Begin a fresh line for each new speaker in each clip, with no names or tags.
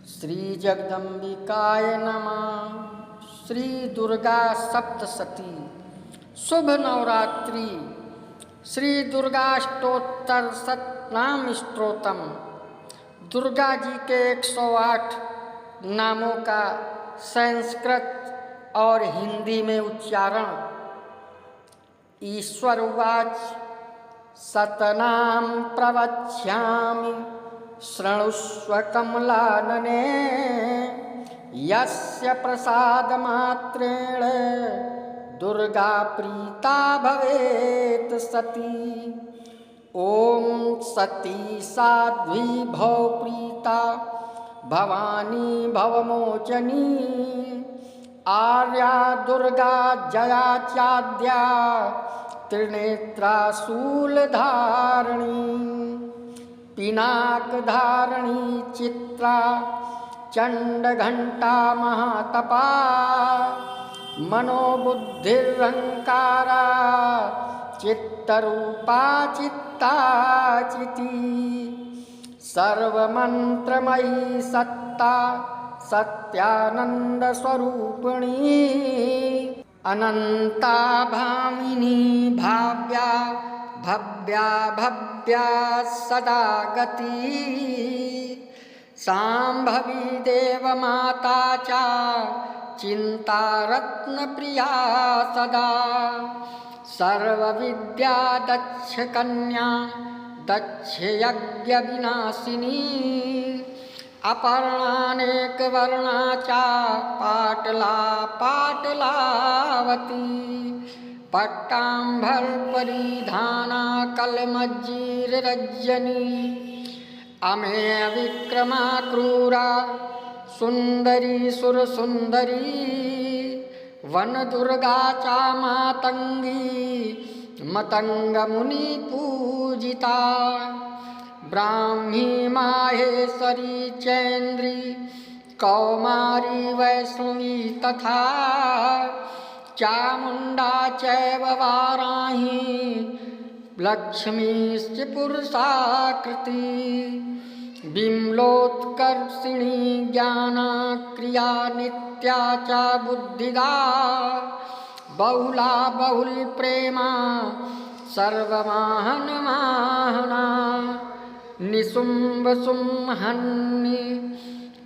श्री जगदम्बिकाय नमः। श्री दुर्गा सप्तशती शुभ नवरात्रि। श्री दुर्गाष्टोत्तर शतनाम स्तोत्रम। दुर्गा जी के 108 नामों का संस्कृत और हिंदी में उच्चारण। ईश्वर उवाच शतनाम प्रवक्ष्यामि शृणुष्व कमलानने यस्य प्रसादमात्रेण दुर्गा प्रीता भवेत् सती। ओम सती साध्वी भव प्रीता भवानी भवमोचनी आर्या दुर्गा जया चाद्या त्रिनेत्रा शूलधारिणी पिनाकधारिणी चित्रा चंडघंटा महातपा मनोबुद्धिरहंकारा चित्तरूपा चित्ताचिती सर्वमंत्रमयी सत्ता सत्यानंद स्वरूपिणी अनंता भामिनी भाव्या भव्या भव्या सदा गति सांभवी देवमाता चा चिंता रत्न प्रिया सदा सर्वविद्या दक्ष कन्या दक्ष यज्ञ विनाशिनी अपर्णानेक वर्णाचा पाटला पाटलावती पट्टांबर परिधाना कलमज्जीर रज्जनी अमेय विक्रमा क्रूरा सुंदरी सुर सुंदरी वन दुर्गा चा मातंगी मतंग मुनि पूजिता ब्राह्मी माहेश्वरी चैन्द्री कौमारी वैष्णवी तथा चामुंडा चैव वाराही लक्ष्मीश्च पुरुषाकृति बिम्लोत्कर्षिणी ज्ञाना क्रिया नित्या च बुद्धिदा बहुला बहुल प्रेमा सर्वमाहन माहना निशुम्भ सुमहन्नि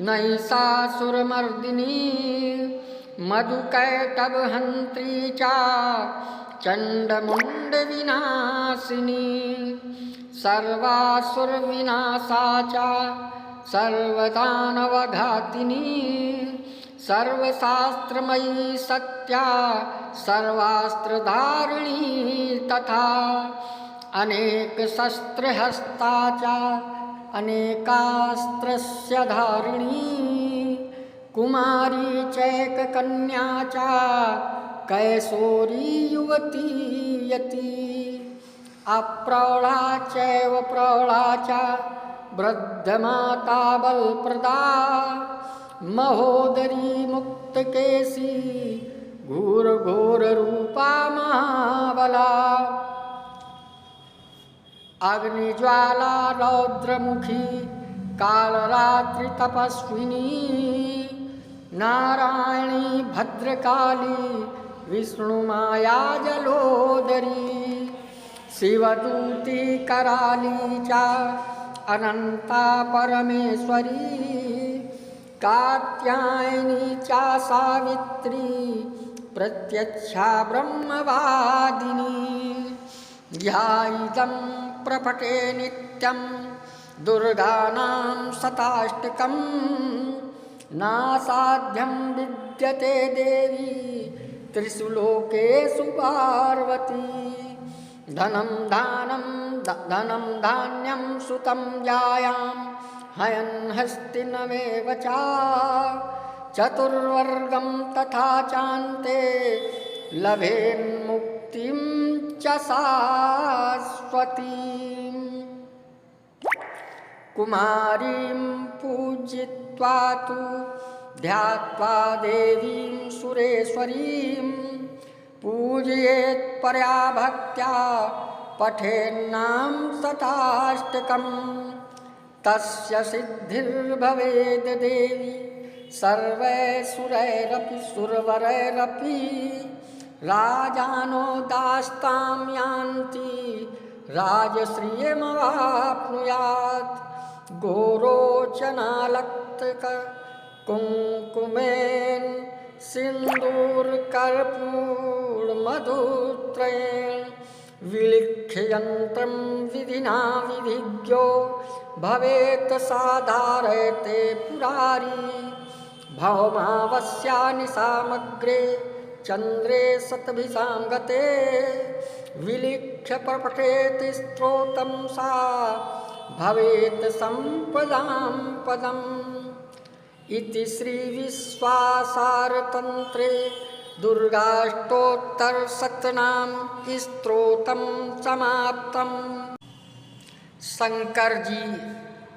नैषासुरमर्दिनी मधुकैटभ हंत्री चा चंडमुंड विनाशिनी सर्वासुर विनाशा चा सर्वदानव घातिनी सर्वशास्त्रमयी सत्या सर्वास्त्रधारिणी तथा अनेक शस्त्र हस्ता चा अनेकास्त्रस्य धारिणी कुमारी चैक कन्या चा कैशोरी युवती यति अप्रौढ़ा चैव प्रौढ़ा चा वृद्धमाता बलप्रदा महोदरी मुक्तकेशी घोर घोर रूपा महाबला अग्निज्वाला रौद्रमुखी कालरात्रि तपस्विनी नारायणी भद्रकाली विष्णुमाया जलोदरी शिवदूती कराली चा अनंता परमेश्वरी कात्यायनी चा सावित्री प्रत्यक्षा ब्रह्मवादिनी ध्यायितं प्रपटे नित्यं दुर्गानां शताष्टकं नासाध्यं विद्यते देवी त्रिषु लोकेषु पार्वती धनं धान्यं सुतं जायां हयन् हस्तिनमेव च चतुर्वर्गं तथा चान्ते लभेन्मुक्तिं च शाश्वतीम् कुमारीं पूजयित्वा तु ध्यात्वा देवीं सुरेश्वरीं पूजयेत् परया भक्त्या पठेन्नाम शताष्टकम् तस्य सिद्धिर्भवेद् देवी सर्वैसुरैरपि सुरवरैरपि राजानो दास्तां यान्ति राजश्रियमवाप्नुयात् गोरोचनालक्तक कुङ्कुमेन सिन्दूरकर्पूरमधुत्रयेण विलिख्य यन्त्रं विधिना विधिज्ञो भवेत् साधारयते पुरारी भौमावस्या निशामग्रे चन्द्रे शतभिषाङ्गते विलिख्य प्रपठेत् स्तोत्रं सा भवेत् सम्पदां पदम् इति श्रीविश्वासारतन्त्रे दुर्गाष्टोत्तरशतनाम स्तोत्रं समाप्तम्। शंकर जी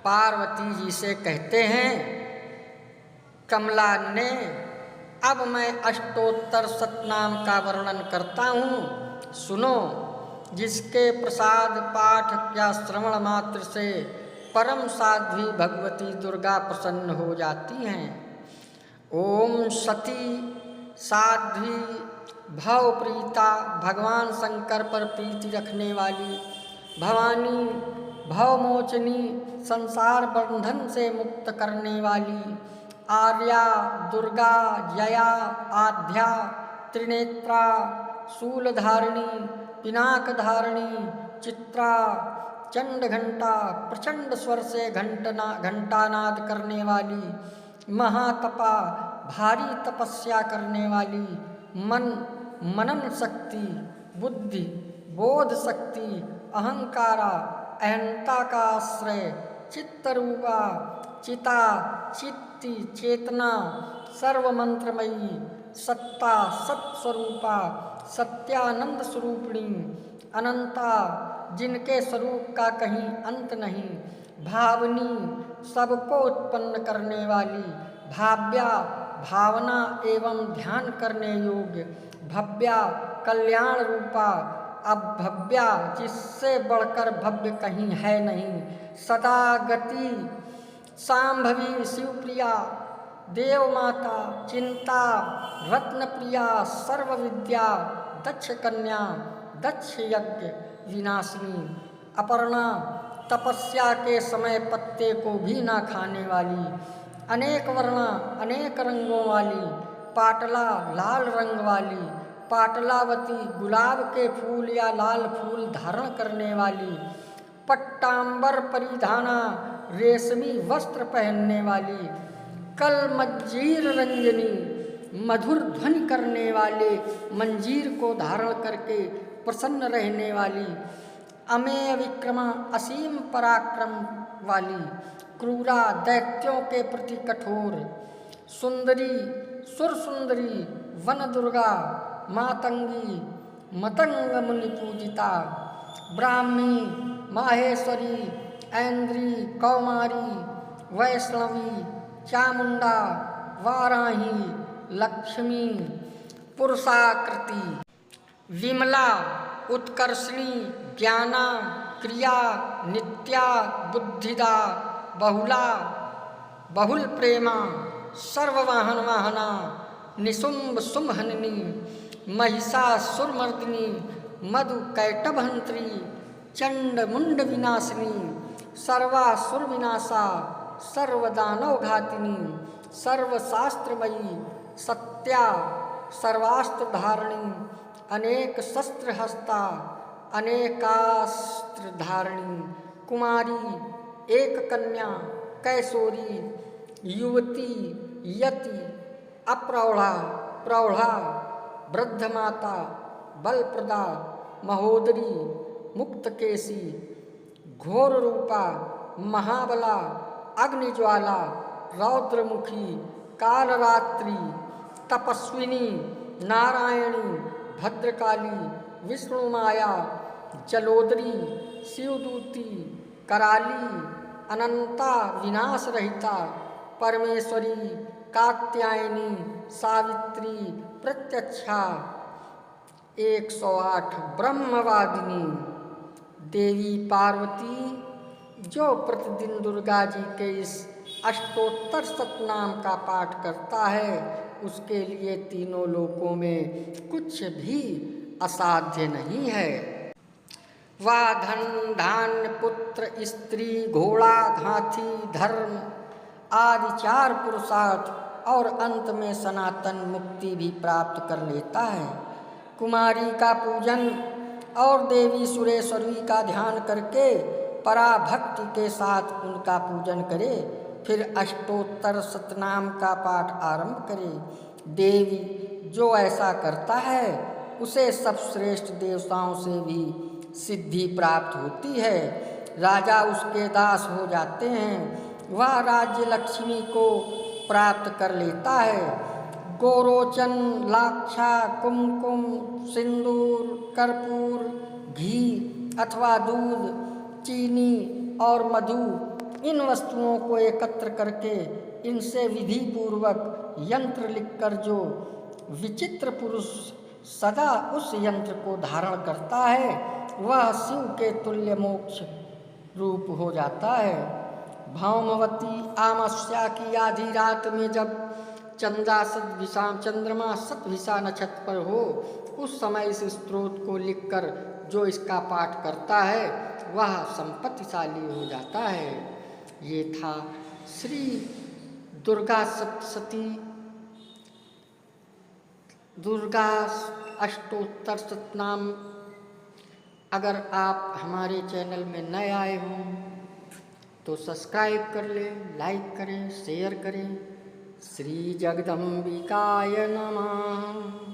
पार्वती जी से कहते हैं, कमला ने अब मैं अष्टोत्तर शतनाम का वर्णन करता हूँ, सुनो। जिसके प्रसाद पाठ या श्रवण मात्र से परम साध्वी भगवती दुर्गा प्रसन्न हो जाती हैं। ओम सती साध्वी भवप्रीता, भगवान शंकर पर प्रीति रखने वाली, भवानी भवमोचनी, संसार बंधन से मुक्त करने वाली, आर्या, दुर्गा, जया, आध्या, त्रिनेत्रा, शूलधारिणी, पिनाकधारिणी, चित्रा, चंड घंटा, प्रचंड स्वर से घंटानाद करने वाली, महातपा, भारी तपस्या करने वाली, मनन शक्ति, बुद्धि, बोध शक्ति, अहंकारा, अहंता का आश्रय, चित्तरूपा, चिता, चित्ती, चेतना, सर्वमंत्रमयी, सत्ता, सत्स्वरूपा, सत्यानंद स्वरूपिणी, अनंता, जिनके स्वरूप का कहीं अंत नहीं, भावनी, सबको उत्पन्न करने वाली, भाव्या, भावना एवं ध्यान करने योग्य, भव्या, कल्याण रूपा, अभव्या, जिससे बढ़कर भव्य कहीं है नहीं, सदा गति, सांभवी, शिवप्रिया, देवमाता, चिंता, रत्नप्रिया, सर्वविद्या, दक्ष कन्या, दक्ष यज्ञ विनाशिनी, अपर्णा, तपस्या के समय पत्ते को भी ना खाने वाली, अनेक वर्णा, अनेक रंगों वाली, पाटला, लाल रंग वाली, पाटलावती, गुलाब के फूल या लाल फूल धारण करने वाली, पट्टांबर परिधाना, रेशमी वस्त्र पहनने वाली, कल मंजीर रंजनी, मधुर ध्वनि करने वाले मंजीर को धारण करके प्रसन्न रहने वाली, अमेय विक्रमा, असीम पराक्रम वाली, क्रूरा, दैत्यों के प्रति कठोर, सुंदरी, सुरसुंदरी, वन दुर्गा, मातंगी, मतंग मुनि पूजिता, ब्राह्मी, माहेश्वरी, ऐन्द्री, कौमारी, वैष्णवी, चामुंडा, वाराही, लक्ष्मी, पुरुषाकृति, विमला, उत्कर्षणी, ज्ञाना, क्रिया, नित्या, बुद्धिदा, बहुला, बहुल प्रेमा, सर्ववाहन वाहना, निशुंभ शुंभहननी, महिषासुरमर्दिनी, मधु कैटभहंत्री, चंड मुंड विनाशिनी, सर्वासुर विनाशा, सर्वदानव घातिनी, सर्वशास्त्रमयी, सत्या, सर्वास्त्र धारिणी, अनेक शस्त्र हस्ता, अनेकास्त्र धारिणी, कुमारी, एक कन्या, कैशोरी, युवती, यति, अप्रौढ़ा, प्रौढ़ा, वृद्ध माता, बलप्रदा, महोदरी, मुक्तकेशी, घोर रूपा, महाबला, अग्निज्वाला, रौद्रमुखी, कालरात्रि, तपस्विनी, नारायणी, भद्रकाली, विष्णुमाया, जलोदरी, शिवदूती, कराली, अनंता, विनाश रहिता, परमेश्वरी, कात्यायनी, सावित्री, प्रत्यक्षा, 108 ब्रह्मवादिनी, देवी पार्वती जो प्रतिदिन दुर्गा जी के इस अष्टोत्तर सतनाम का पाठ करता है उसके लिए तीनों लोकों में कुछ भी असाध्य नहीं है। वह धन धान्य पुत्र स्त्री घोड़ा हाथी धर्म आदि 4 पुरुषार्थ और अंत में सनातन मुक्ति भी प्राप्त कर लेता है। कुमारी का पूजन और देवी सुरेश्वरी का ध्यान करके पराभक्ति के साथ उनका पूजन करे, फिर अष्टोत्तर सतनाम का पाठ आरंभ करे। देवी जो ऐसा करता है उसे सब श्रेष्ठ देवताओं से भी सिद्धि प्राप्त होती है। राजा उसके दास हो जाते हैं, वह राज्य लक्ष्मी को प्राप्त कर लेता है। गोरोचन लाक्षा कुमकुम सिंदूर कर्पूर घी अथवा दूध चीनी और मधु इन वस्तुओं को एकत्र करके इनसे विधि पूर्वक यंत्र लिखकर जो विचित्र पुरुष सदा उस यंत्र को धारण करता है वह शिव के तुल्य मोक्ष रूप हो जाता है। भौमवती आमस्या की आधी रात में जब चंद्रमा सतभिषा नक्षत्र पर हो उस समय इस स्तोत्र को लिखकर जो इसका पाठ करता है वह संपत्तिशाली हो जाता है। ये था श्री दुर्गा सप्तशती दुर्गा अष्टोत्तर सतनाम। अगर आप हमारे चैनल में नए आए हों तो सब्सक्राइब कर लें, लाइक करें, शेयर करें। श्री जगदम्बिकाय नमः।